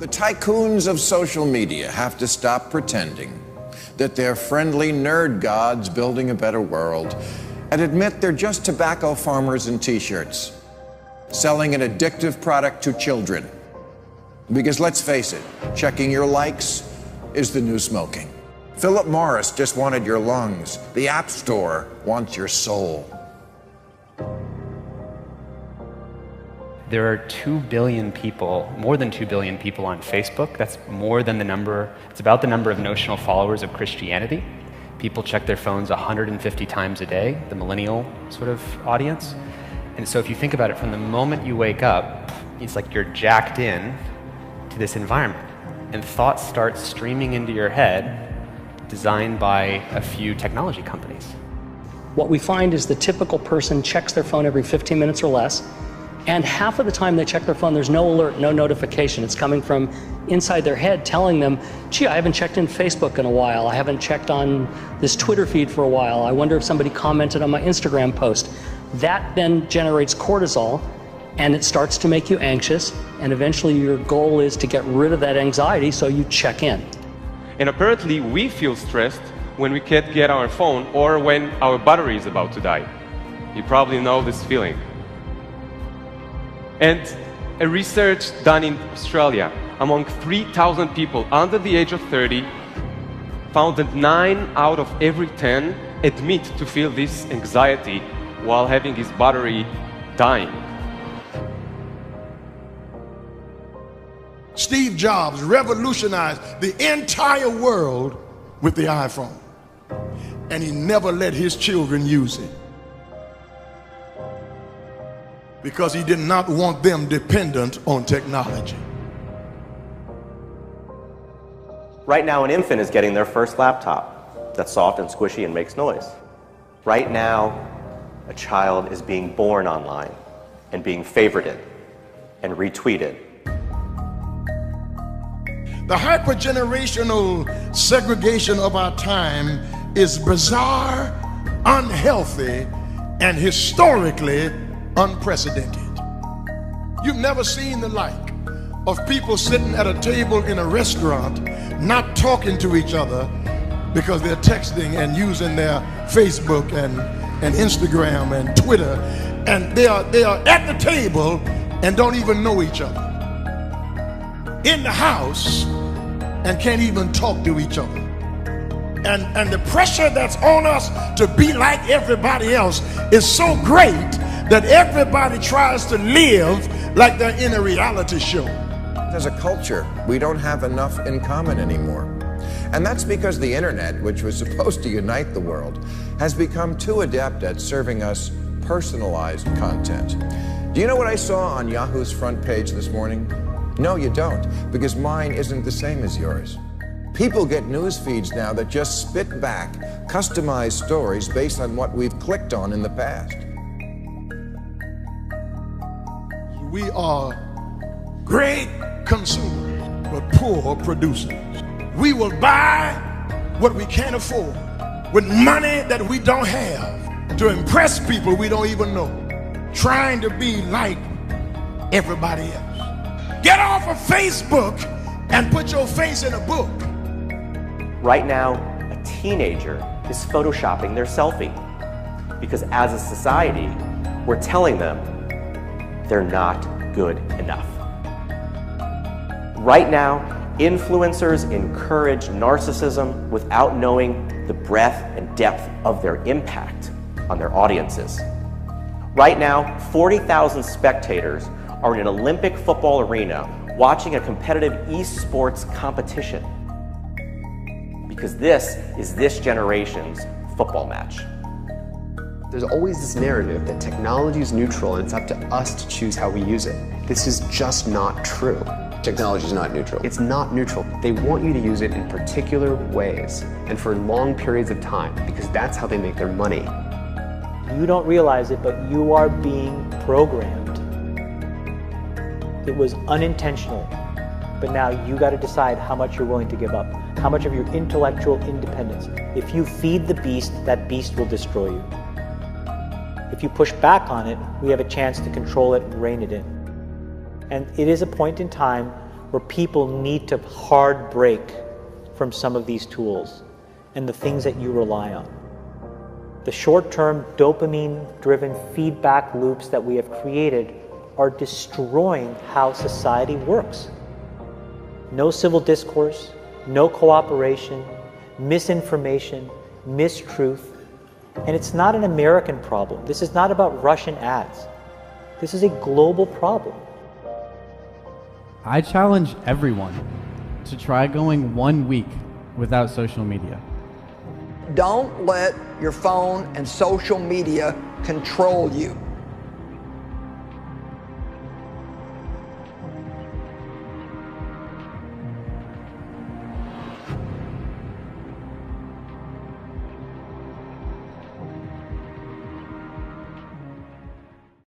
The tycoons of social media have to stop pretending that they're friendly nerd gods building a better world and admit they're just tobacco farmers in t-shirts, selling an addictive product to children. Because let's face it, checking your likes is the new smoking. Philip Morris just wanted your lungs. The App Store wants your soul. There are 2 billion people, more than 2 billion people on Facebook. That's more than the number, it's about the number of notional followers of Christianity. People check their phones 150 times a day, the millennial sort of audience. And so if you think about it, from the moment you wake up, it's like you're jacked in to this environment. And thoughts start streaming into your head, designed by a few technology companies. What we find is the typical person checks their phone every 15 minutes or less, and half of the time they check their phone, there's no alert, no notification. It's coming from inside their head telling them, gee, I haven't checked in Facebook in a while. I haven't checked on this Twitter feed for a while. I wonder if somebody commented on my Instagram post. That then generates cortisol, and it starts to make you anxious, and eventually your goal is to get rid of that anxiety, so you check in. And apparently we feel stressed when we can't get our phone or when our battery is about to die. You probably know this feeling. And a research done in Australia among 3,000 people under the age of 30 found that 9 out of every 10 admit to feel this anxiety while having his battery dying. Steve Jobs revolutionized the entire world with the iPhone, and he never let his children use it because he did not want them dependent on technology. Right now, an infant is getting their first laptop that's soft and squishy and makes noise. Right now, a child is being born online and being favorited and retweeted. The hypergenerational segregation of our time is bizarre, unhealthy, and historically unprecedented. You've never seen the like of people sitting at a table in a restaurant not talking to each other because they're texting and using their Facebook and Instagram and Twitter, and they are at the table and don't even know each other. In the house and can't even talk to each other. And the pressure that's on us to be like everybody else is so great that everybody tries to live like they're in a reality show. As a culture, we don't have enough in common anymore. And that's because the internet, which was supposed to unite the world, has become too adept at serving us personalized content. Do you know what I saw on Yahoo's front page this morning? No, you don't, because mine isn't the same as yours. People get news feeds now that just spit back customized stories based on what we've clicked on in the past. We are great consumers, but poor producers. We will buy what we can't afford with money that we don't have to impress people we don't even know, trying to be like everybody else. Get off of Facebook and put your face in a book. Right now, a teenager is photoshopping their selfie because as a society, we're telling them they're not good enough. Right now, influencers encourage narcissism without knowing the breadth and depth of their impact on their audiences. Right now, 40,000 spectators are in an Olympic football arena watching a competitive esports competition because this is this generation's football match. There's always this narrative that technology is neutral and it's up to us to choose how we use it. This is just not true. Technology is not neutral. It's not neutral. They want you to use it in particular ways and for long periods of time because that's how they make their money. You don't realize it, but you are being programmed. It was unintentional, but now you got to decide how much you're willing to give up, how much of your intellectual independence. If you feed the beast, that beast will destroy you. If you push back on it, we have a chance to control it and rein it in. And it is a point in time where people need to hard break from some of these tools and the things that you rely on. The short-term dopamine-driven feedback loops that we have created are destroying how society works. No civil discourse, no cooperation, misinformation, mistruth. And it's not an American problem. This is not about Russian ads. This is a global problem. I challenge everyone to try going 1 week without social media. Don't let your phone and social media control you.